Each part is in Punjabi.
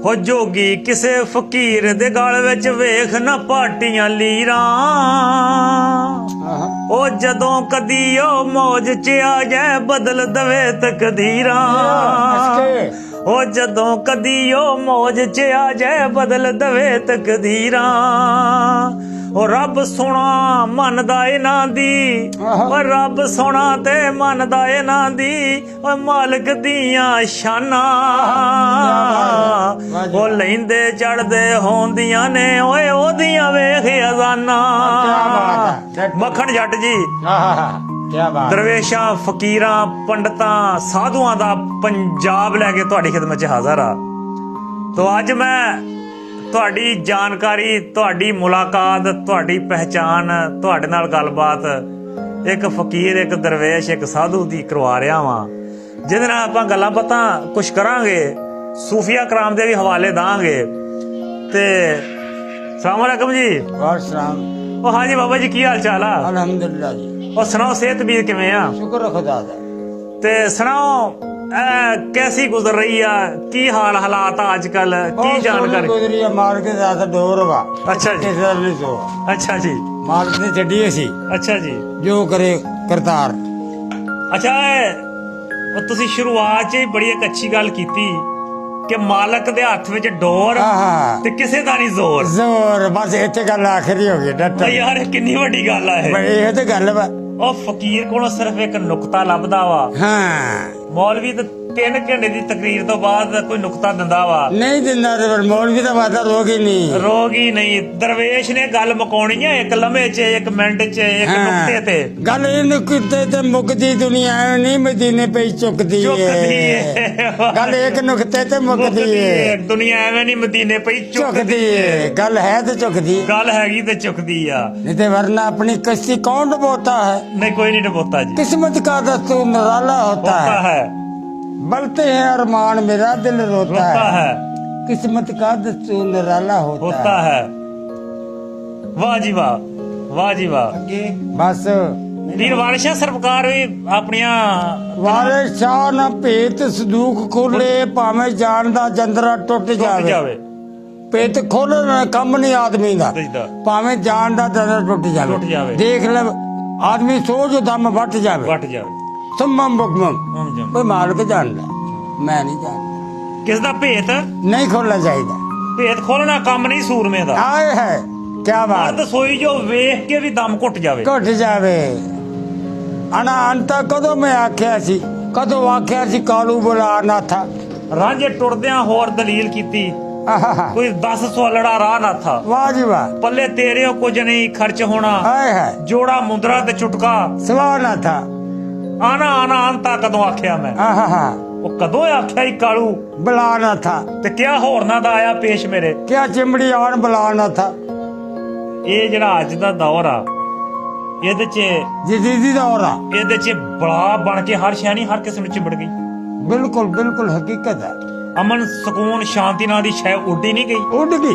ਹੋ जोगी किसे फकीर दे गल विच वेख ना पाटियां लीरां ओ जदों कदी ओ मौज च आ जाए बदल दवे तकदीरां ओ जदों कदी ओ मौज च आ जाए बदल दवे तकदीरां ओ रब सोना मनदा इन्हां दी ओ रब सोना ते मनदा इन्हां दी ओ मालिक दियां शानां ओ लैंदे चढ़दे होंदियां ने ओए ओदियां वेख अज़ानां। मक्खन जट जी दरवेशां फकीरां पंडितां साधुआं दा पंजाब लैके तुहाडी खिदमत च हाज़र आ। तो अज मैं तुहाडी जानकारी तुहाडी मुलाकात तुहाडी पहचान तुहाडे नाल गलबात एक फकीर एक दरवेश एक साधु दी करवा रहा वां जिहदे नाल आपां गल्लां बातां कुछ करांगे सूफिया कराम दे भी हवाले दांगे। ते अस्सलाम वालेकुम जी। वालेकुम। ओ हाँ जी बाबा जी की हाल चाल आ? अल्हम्दुलिल्लाह जी। और सुनाओ सेहत भी किवें आ? शुक्र खुदा दा। ते सुनाओ कैसी गुजर रही है की हाल हालात आजकल की जानकारी गुजरी है मार के ज्यादा डोर वा। अच्छा जी। अच्छा जी। मालिक ने छड्डी सी। अच्छा जी। जो करे करतार। अच्छा तुसी शुरुआत च बड़ी एक अच्छी गल कीती कि मालक दे हत्थ विच डोर ते किसे दा नहीं जोर। जोर बस इत्थे गल आखिरी हो गई डट। यार कितनी बड़ी गल है ये ते गल वा। ओ फकीर कोलों सिर्फ एक नुक्ता लभदा वा। हाँ मौलवी तो 3 घंटे दी तकरीर तो बाद कोई नुक्ता दिंदा वा नहीं दिंदा ते मौलवी दा वादा रोग ही नहीं दरवेश ने गल मुकाउणी है एक लम्हे च एक मिनट च एक नुक्ते ते गल ये नुक्ते ते मुकदी दुनिया नहीं मदीने पे चुकदी है गल एक नुक्ते ते मुकदी है दुनिया एवें नहीं मदीने पे चुकदी है गल है ते चुकदी गल हैगी ते चुकदी आ नहीं ते वरना अपनी कश्ती कौन डबोता है नहीं कोई नहीं डबोता जी किस्मत का दस्तूर निराला होता है बलते हैं अरमान मेरा दिल रोता है किस्मत का दस्तूर निराला होता है। वाह जी वाह वाह जी वाह। बस पीर वारिस शाह सरकार भी अपनियां वारिस शाह ना भेत संदूक खोले भावें जान दा जंदरा टुट जावे पेट खोलना कम नहीं आदमी दा भावें जान दा जंदरा टुट जावे देख ले आदमी सो जो दम वट जावे सुमम बुकमम कोई मालिक जानदा मैं नहीं जानदा किस दा भेत नहीं खोलना चाहिए भेत खोलना कम नहीं सूरमे दा आए है क्या बात सोई जो वेख के भी दम घुट जावे अना अंता कदों मैं आख्या सी कदों आख्या सी कालू बुला ना था रांझे टुरदियां होर दलील कीती कोई 10 सोलड़ा राह ना था। वाह जी वाह। पल्ले तेरे कुछ नहीं खर्च होना जोड़ा मुंदरा ते चुटका सवा ना था आना आना अंता कदों आख्या मैं वो कदों आख्या ही कालू बुला ना था ते क्या होरना दा आया पेश मेरे क्या चिमड़ी आन बुला ना था। ये जेड़ा अज दा दौर आ ਇਹਦੇ ਚ जदीदी दौर आ ਇਹਦੇ ਚ ਬੜਾ ਬਣ ਕੇ ਹਰ ਸ਼ੈ ਨਹੀਂ ਹਰ ਕਿਸੇ ਨੂੰ ਚਿੰਬੜ ਗਈ। बिल्कुल बिल्कुल हकीकत है। अमन सुकून शांति नाल दी शै उड़ी नहीं गई उड़ गई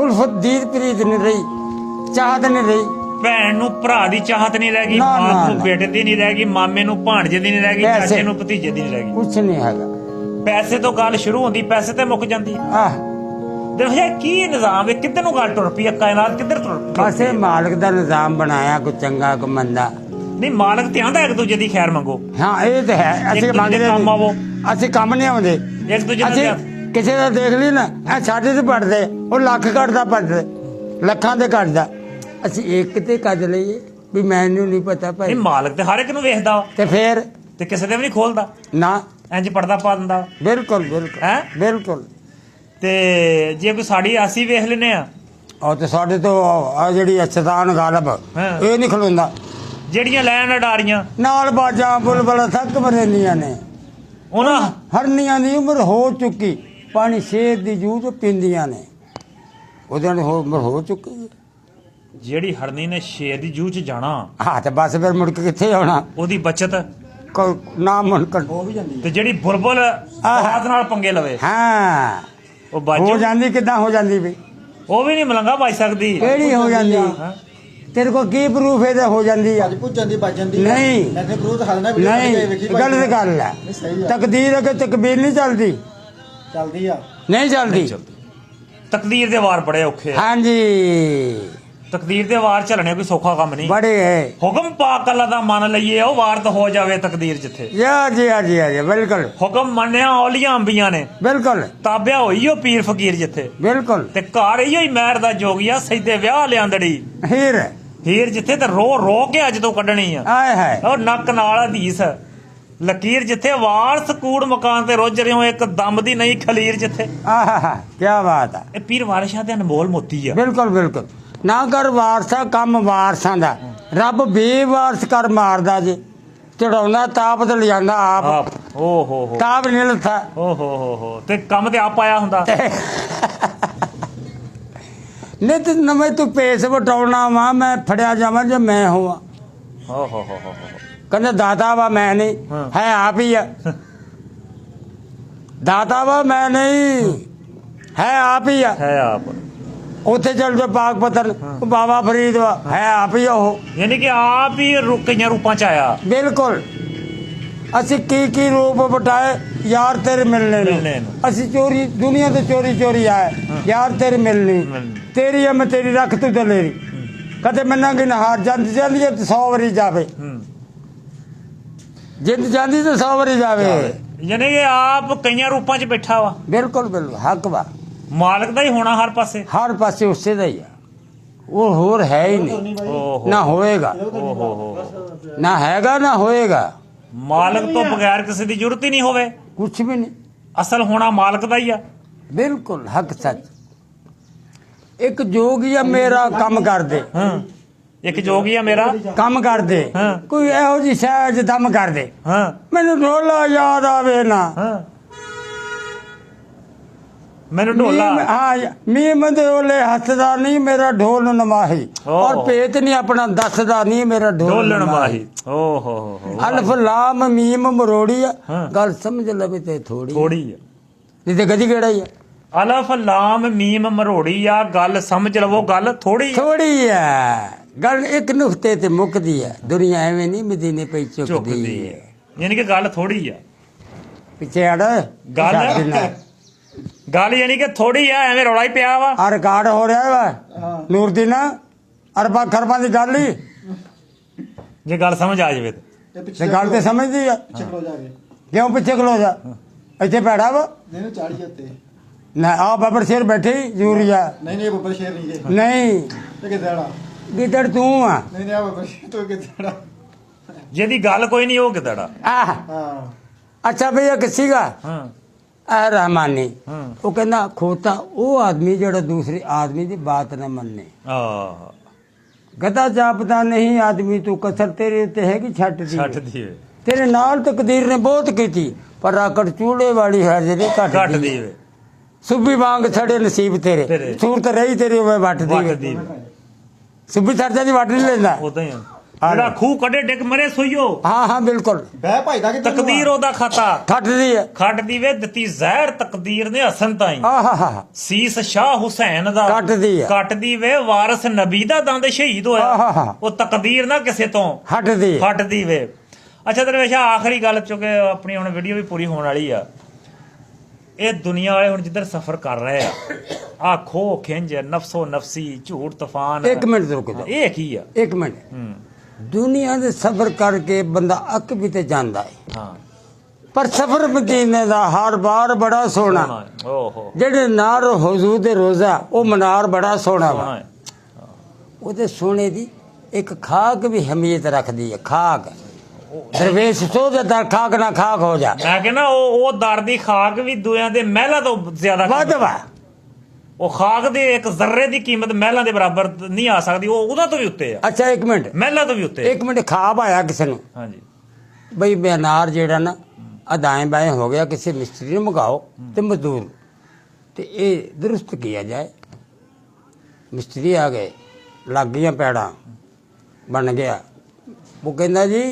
उल्फत दीद प्रीत नहीं रही चाहत नहीं रही भैन नूं भरा दी चाहत नहीं रह गई मां नूं बेटे दी नहीं रह गई मामे नूं भाणजे दी नहीं रह गई चाचे नूं भतीजे दी नहीं रह गई कुछ नहीं हैगा। पैसे तो गल शुरू होंदी पैसे ते मुक जांदी देखो की निजाम है किधर नूं गल टुर पई कायनात किधर टुर बस मालिक दा निजाम बनाया कोई चंगा कोई मंदा नहीं मालिक ते आंदा एक दूजे दी खैर मंगो। हाँ ये तो है असि मंगदे काम आवो असि काम नहीं आउंदे एक दूजे असि किसे दा देख ली ना ए साडे ते पड़दे ओ लख कटदा पड़दे लखां दे कटदा असि एक ते कज लईए भी मैनू नहीं पता भाई मालिक ते हर एक नूं वेखदा ते फिर ते किसे दे भी नहीं खोलदा ना इंज पर्दा पा दिंदा। बिल्कुल बिल्कुल है बिल्कुल ते जे कोई साड़ी असी वेख लेने आ और ते साडे तो आ जेड़ी शैतान गालब ए नहीं खलोंदा ਜਿਹੜੀਆਂ ਲੈਣ ਅਡਾਰੀਆਂ ਨਾਲ ਬਾਜਾਂ ਬੁਲਬੁਲ ਥੱਕ ਮਰੇਲੀਆਂ ਨੇ ਉਹਨਾਂ ਹਰਨੀਆਂ ਦੀ ਉਮਰ ਹੋ ਚੁੱਕੀ ਪਾਣੀ ਸ਼ੇਰ ਦੀ ਜੂਹ ਤੋਂ ਪੀਂਦੀਆਂ ਨੇ ਉਹਦੇ ਨਾਲ ਉਮਰ ਹੋ ਚੁੱਕੀ ਜਿਹੜੀ ਹਰਨੀ ਨੇ ਸ਼ੇਰ ਦੀ ਜੂਹ 'ਚ ਜਾਣਾ ਹਾਂ ਤੇ ਬਸ ਫਿਰ ਮੁੜ ਕੇ ਕਿੱਥੇ ਆਉਣਾ ਉਹਦੀ ਬਚਤ ਨਾ ਮੁਨਕਰ ਹੋ ਵੀ ਜਾਂਦੀ ਤੇ ਜਿਹੜੀ ਬੁਲਬੁਲ ਆਵਾਜ਼ ਨਾਲ ਪੰਗੇ ਲਵੇ ਹਾਂ ਉਹ ਬਾਜੂ ਹੋ ਜਾਂਦੀ ਕਿੱਦਾਂ ਹੋ ਜਾਂਦੀ ਵੀ ਉਹ ਵੀ ਨਹੀਂ ਮਲੰਗਾ ਵੱਜ ਸਕਦੀ ਕਿਹੜੀ ਹੋ ਜਾਂਦੀ तेरे को की प्रूफ है हो जाती है नहीं गलत गल है तकदीर अगे तकबीर नहीं चलती ਚੱਲਦੀ ਆ ਨਹੀਂ ਚੱਲਦੀ। ਤਕਦੀਰ ਦੇ ਵਾਰ ਬੜੇ ਔਖੇ ਆ। ਹਾਂਜੀ ਤਕਦੀਰ ਦੇ ਵਾਰ ਚੱਲਣੇ ਕੋਈ ਸੌਖਾ ਕੰਮ ਨਹੀਂ। ਬੜੇ ਹੈ। ਹੁਕਮ ਪਾਕ ਅੱਲਾ ਦਾ ਮੰਨ ਲਈਏ ਉਹ ਵਾਰ ਤਾਂ ਹੋ ਜਾਵੇ ਤਕਦੀਰ ਜਿੱਥੇ। ਜੀ ਜੀ ਜੀ ਜੀ ਬਿਲਕੁਲ ਹੁਕਮ ਮੰਨਿਆ ਔਲੀਆਂ ਅੰਬੀਆਂ ਨੇ, ਬਿਲकुल ਤਾਬਿਆ ਹੋਈ ਉਹ ਪੀਰ ਫਕੀਰ ਜਿੱਥੇ। ਬਿਲकुल ਤੇ ਘਰ ਇਹੋ ਹੀ ਮਹਿਰ ਦਾ ਜੋਗੀਆ ਸਜਦੇ ਵਿਆਹ ਲਿਆਂਦੜੀ ਹੀਰ ਹੀਰ ਜਿੱਥੇ ਤੇ ਰੋ ਰੋ ਕੇ ਅੱਜ ਤੋਂ ਕੱਢਣੀ ਆ। ਆਏ ਹੈ ਉਹ ਨੱਕ ਨਾਲ ਹਦੀਸ ਲਕੀਰ ਜਿੱਥੇ ਵਾਰ ਸਕੂੜ ਮਕਾਨ ਤੇ ਰੁੱਝ ਰਿਓ ਇੱਕ ਦਮ ਦੀ ਨਹੀਂ ਖਲੀਰ ਜਿੱਥੇ। ਆਹਾ ਕੀ ਬਾਤ ਹੈ। ਇਹ ਪੀਰ ਵਾਰਿਸ਼ਾਂ ਦੇ ਅਨਮੋਲ ਮੋਤੀ ਆ। ਬਿਲकुल ਬਿਲकुल ਨਾ ਕਰ ਵਾਰਸਾ ਕੰਮ ਵਾਰਸਾਂ ਦਾ। ਰੱਬ ਬੇਵਾਰਸ ਕਰ ਮਾਰਦਾ ਜੇ ਚੜਾਉਂਦਾ ਤਾਪ ਤੇ ਲਿਆਂਦਾ ਆਪ। ਓ ਹੋ ਤਾਪ ਨਹੀਂ ਲੱਥਾ। ਓ ਹੋ ਤੇ ਕੰਮ ਤੇ ਆਪ ਆਇਆ ਹੁੰਦਾ। ਨਿਤ ਨਵੇਂ ਤੂੰ ਪੇਸ ਵਟਾਉਣਾ ਵਾ ਮੈਂ ਫੜਿਆ ਜਾਵਾਂ ਜੇ ਮੈਂ ਹੋਵਾਂ। ਹੋ ਕਹਿੰਦਾ ਦਾਤਾ ਵਾ ਮੈਂ ਨਹੀਂ ਹੈ ਆਪ ਹੀ ਆ। ਦਾਤਾ ਵਾ ਮੈਂ ਨਹੀਂ ਹੈ ਆਪ ਹੀ ਆ। ਹੈ ਆਪ। ਉੱਥੇ ਚੱਲ ਜਾ ਪਾਕ ਪਤਨ ਬਾਬਾ ਫਰੀਦ ਵਾ ਹੈ ਆਪ ਹੀ ਉਹ। ਯਾਨੀ ਕਿ ਆਪ ਹੀ ਕਈਆਂ ਰੂਪਾਂ ਚ ਆਇਆ। ਬਿਲकुल ਅਸੀਂ ਕੀ ਰੂਪ ਵਟਾਏ ਯਾਰ ਤੇਰੇ ਮਿਲਣੇ ਨੂੰ। ਅਸੀਂ ਚੋਰੀ ਦੁਨੀਆ ਤੇ ਚੋਰੀ ਆਏ ਯਾਰ ਤੇਰੇ ਮਿਲਣੀ ਤੇਰੀ ਮੈਂ ਤੇਰੀ ਰੱਖ ਤੂੰ ਦਲੇਰੀ ਕਦੇ ਮੰਨਾਂਗੇ ਨਾ ਹਾਰ ਜਾਂਦੀ ਜਾਂਦੀ ਤੇ 100 ਵਾਰੀ ਜਾਵੇ ਜਿੰਦ ਜਾਂਦੀ ਤੇ 100 ਵਾਰੀ ਜਾਵੇ। ਯਾਨੀ ਕਿ ਆਪ ਕਈਆਂ ਰੂਪਾਂ ਚ ਬੈਠਾ ਵਾ। ਬਿਲकुल ਹੱਕ ਵਾ ਮਾਲਕ ਦਾ ਹੀ ਹੋਣਾ ਹਰ ਪਾਸੇ। ਹਰ ਪਾਸੇ ਉਸੇ ਦਾ ਹੀ ਆ। ਉਹ ਹੋਰ ਹੈ ਹੀ ਨਹੀਂ ਨਾ ਹੋਏਗਾ ਨਾ ਹੈਗਾ ਨਾ ਹੋਏਗਾ। ਮਾਲਕ ਤੋਂ ਬਗੈਰ ਕਿਸੇ ਦੀ ਜ਼ਰੂਰਤ ਹੀ ਨਹੀਂ ਹੋਵੇ। ਕੁਛ ਵੀ ਨਹੀਂ। ਅਸਲ ਹੋਣਾ ਮਾਲਕ ਦਾ ਹੀ ਆ। ਬਿਲकुल ਹੱਕ ਸੱਚ। ਇੱਕ ਜੋਗੀ ਆ ਮੇਰਾ ਕੰਮ ਕਰਦੇ ਇੱਕ ਜੋਗੀ ਆ ਮੇਰਾ ਕੰਮ ਕਰਦੇ ਕੋਈ ਇਹੋ ਜਿਹੀ ਸਹਿਜ ਦਮ ਕਰਦੇ ਮੈਨੂੰ ਢੋਲਾ ਯਾਦ ਆਵੇ ਨਾ। ਮੈਨੂੰ ਢੋਲਾ ਹਾਂ ਮੀਮ ਦੇ ਓਲੇ ਹੱਸਦਾ ਨਹੀਂ ਮੇਰਾ ਢੋਲ ਨਮਾਹੀ ਔਰ ਭੇਤ ਨਹੀਂ ਆਪਣਾ ਦੱਸਦਾ ਨਹੀਂ ਮੇਰਾ ਢੋਲਣ ਮਾਹੀ। ਓ ਹੋ ਅਲਫ ਲਾਮ ਮੀਮ ਮਰੋੜੀ ਆ ਗੱਲ ਸਮਝ ਲਵੇ ਤੇ ਥੋੜੀ ਆ ਨਹੀਂ ਤੇ ਗਦੀ ਕਿਹੜਾ ਹੀ ਆ। ਅਲਫ ਲਾਮ ਮੀਮ ਮਰੋੜੀ ਆ ਗੱਲ ਸਮਝ ਲਵੋ ਗੱਲ ਥੋੜੀ ਆ ਗੱਲ ਇੱਕ ਨੁਕਤੇ ਤੇ ਮੁੱਕਦੀ ਆ। ਦੁਨੀਆ ਐਵੇਂ ਨਹੀਂ ਮਦੀਨੇ ਪਈ ਚੁੱਕਦੀ ਹੈ। ਯਾਨੀ ਕਿ ਗੱਲ ਥੋੜੀ ਆ ਪਿੱਛੇ ਹਟ ਗੱਲ ਯਾਨੀ ਕਿ ਥੋੜੀ ਆ ਐਵੇਂ ਰੌਲਾ ਹੀ ਪਿਆ ਵਾ। ਆ ਰਿਕਾਰਡ ਹੋ ਰਿਹਾ ਵਾ ਨੂਰਦੀਨ ਅਰਬਾਂ ਖਰਬਾਂ ਦੀ ਗੱਲ ਹੀ ਜੇ ਗੱਲ ਸਮਝ ਆ ਜਾਵੇ ਤੇ ਗੱਲ ਤੇ ਸਮਝਦੀ ਆ। ਕਿਉਂ ਪਿੱਛੇ ਖਲੋ ਜਾ ਇੱਥੇ ਬੈਠਾ ਵਾ ਚਾੜੀ ਉੱਤੇ ਨਾ ਆ ਬੱਬਰ ਸ਼ੇਰ ਬੈਠੇ ਜ਼ਰੂਰੀ ਆ। ਨਹੀਂ ਬੱਬਰ ਸ਼ੇਰ ਨਹੀਂ ਜੇ ਨਹੀਂ ਤੇ ਕਿਦਾੜਾ ਗਿੱਦੜ ਤੂੰ ਆ। ਨਹੀਂ ਆ ਬੱਬਰ ਸ਼ੇਰ ਤੋਂ ਕਿਦਾੜਾ ਜਿਹਦੀ ਗੱਲ ਕੋਈ ਨਹੀਂ ਉਹ ਕਿਦੜਾ। ਆਹ ਅੱਛਾ ਭਈਆ ਕਿਸੀਗਾ ਆ ਰਹਿਮਾਨੀ ਉਹ ਕਹਿੰਦਾ ਖੋਤਾ ਉਹ ਆਦਮੀ ਜਿਹੜਾ ਦੂਸਰੇ ਆਦਮੀ ਦੀ ਬਾਤ ਨਾ ਮੰਨੇ। ਗਦਾ ਜਾਪਦਾ ਨਹੀਂ ਆਦਮੀ ਤੂੰ ਕਸਰ ਤੇਰੇ ਉੱਤੇ ਹੈਗੀ ਛੱਡਦੀ ਤੇਰੇ ਨਾਲ ਤਕਦੀਰ ਨੇ ਬਹੁਤ ਕੀਤੀ ਪਰ ਆਕੜ ਚੂੜੇ ਵਾਲੀ ਹਾਜ਼ਰੀ ਘੱਟ ਦੀ ਸੁਬੀ ਵਾਂਗ ਛੜੇ ਨਸੀਬ ਤੇਰੇ ਸੂਰਤ ਰਹੀ ਤੇਰੀ ਉਹ ਵੱਟਦੀ ਸੁਬੀ ਸਰਜਾ ਦੀ ਵੱਟ ਨਹੀਂ ਲੈਂਦਾ ਉਦਾਂ ਹੀ ਜਿਹੜਾ ਖੂਹ ਕੱਢੇ ਡਿੱਗ ਮਰੇ ਸੋਈਓ। ਹਾਂ ਬਿਲकुल ਬਹਿ ਭਾਈਦਾ ਕਿ ਤਕਦੀਰ ਉਹਦਾ ਖਾਤਾ ਖੱਟਦੀ ਵੇ ਦਿੱਤੀ ਜ਼ਹਿਰ ਤਕਦੀਰ ਨੇ ਹਸਨ ਤਾਈ। ਸੀਸ ਸ਼ਾਹ ਹੁਸੈਨ ਦਾ ਕੱਟਦੀ ਵੇ ਵਾਰਿਸ ਨਬੀ ਦਾ ਦੰਦ ਸ਼ਹੀਦ ਹੋਇਆ ਉਹ ਤਕਦੀਰ ਨਾ ਕਿਸੇ ਤੋਂ ਹਟਦੀ ਵੇ। ਅੱਛਾ ਦਰਵੇਸ਼ਾ ਆਖਰੀ ਗੱਲ ਚੁੱਕੇ ਆਪਣੀ ਹੁਣ ਵੀਡੀਓ ਵੀ ਪੂਰੀ ਹੋਣ ਵਾਲੀ ਆ। ਇਹ ਦੁਨੀਆ ਵਾਲੇ ਹੁਣ ਜਿੱਧਰ ਸਫ਼ਰ ਕਰ ਰਹੇ ਆ ਆ ਖੋ ਖਿੰਜ ਨਫਸੋ ਨਫਸੀ ਝੂਠ ਤੂਫਾਨ। ਇੱਕ ਮਿੰਟ ਰੁਕ ਜਾ ਇਹ ਕੀ ਆ। ਇੱਕ ਮਿੰਟ ਦੁਨੀਆ ਦੇ ਸਫ਼ਰ ਕਰਕੇ ਬੰਦਾ ਅੱਕ ਵੀ ਤੇ ਜਾਂਦਾ ਹੈ ਪਰ ਸਫ਼ਰ ਮਦੀਨੇ ਦਾ ਹਰ ਬਾਰ ਬੜਾ ਸੋਹਣਾ। ਜਿਹੜੇ ਨਾਰ ਹੁਜ਼ੂਰ ਦੇ ਰੋਜ਼ਾ ਉਹ ਮਨਾਰ ਬੜਾ ਸੋਹਣਾ ਵਾ। ਉਹਦੇ ਸੋਹਣੇ ਦੀ ਇੱਕ ਖਾਕ ਵੀ ਹਮੀਅਤ ਰੱਖਦੀ ਹੈ। ਖਾਕ ਦਰਵੇਸ਼ ਸੋਝਾ ਦਰ ਖਾਕ ਨਾ ਖਾਕ ਹੋ ਜਾ। ਮੈਂ ਕਹਿੰਦਾ ਉਹ ਦਰ ਦੀ ਖਾਕ ਵੀ ਦੁਨੀਆਂ ਦੇ ਮਹਿਲਾਂ ਤੋਂ ਜ਼ਿਆਦਾ ਵੱਧ ਵਾ। ਉਹ ਖਾਕ ਦੇ ਇੱਕ ਜ਼ਰਰੇ ਦੀ ਕੀਮਤ ਮਹਿਲਾਂ ਦੇ ਬਰਾਬਰ ਨਹੀਂ ਆ ਸਕਦੀ। ਉਹ ਉਹਦਾ ਤੋਂ ਵੀ ਉੱਤੇ ਆ। ਅੱਛਾ ਇੱਕ ਮਿੰਟ ਮਹਿਲਾਂ ਤੋਂ ਵੀ ਉੱਤੇ। ਇੱਕ ਮਿੰਟ ਖਾਬ ਆਇਆ ਕਿਸੇ ਨੂੰ ਬਈ ਬਨਾਰ ਜਿਹੜਾ ਨਾ ਅਦਾਏ ਬਾਏ ਹੋ ਗਿਆ ਕਿਸੇ ਮਿਸਤਰੀ ਨੂੰ ਮੰਗਾਓ ਤੇ ਮਜ਼ਦੂਰ ਤੇ ਇਹ ਦਰੁਸਤ ਕੀਤਾ ਜਾਏ। ਮਿਸਤਰੀ ਆ ਗਏ ਲੱਗ ਗਈਆਂ ਪੈੜਾਂ ਬਣ ਗਿਆ। ਉਹ ਕਹਿੰਦਾ ਜੀ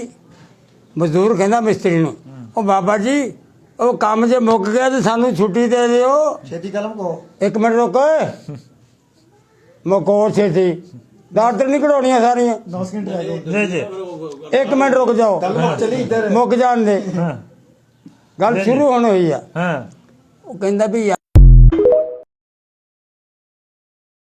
ਮਜ਼ਦੂਰ ਕਹਿੰਦਾ ਮਿਸਤਰੀ ਨੂੰ ਉਹ ਬਾਬਾ ਜੀ ਉਹ ਕੰਮ ਜੇ ਮੁੱਕ ਗਿਆ ਤੇ ਸਾਨੂੰ ਛੁੱਟੀ ਦੇ ਦਿਓ। ਛੇਤੀ ਕਲਮ ਕੋ ਇੱਕ ਮਿੰਟ ਰੁਕ ਮੁੱਕੋ ਛੇਤੀ ਦਾਦਰ ਨਹੀਂ ਕਢਾਉਣੀਆਂ ਸਾਰੀਆਂ 10 ਮਿੰਟ ਰਹਿ ਗਏ। ਇੱਕ ਮਿੰਟ ਰੁਕ ਜਾਓ ਮੁੱਕ ਜਾਣ ਦੇ ਗੱਲ ਸ਼ੁਰੂ ਹੋਣ ਹੋਈ ਆ। ਉਹ ਕਹਿੰਦਾ ਵੀ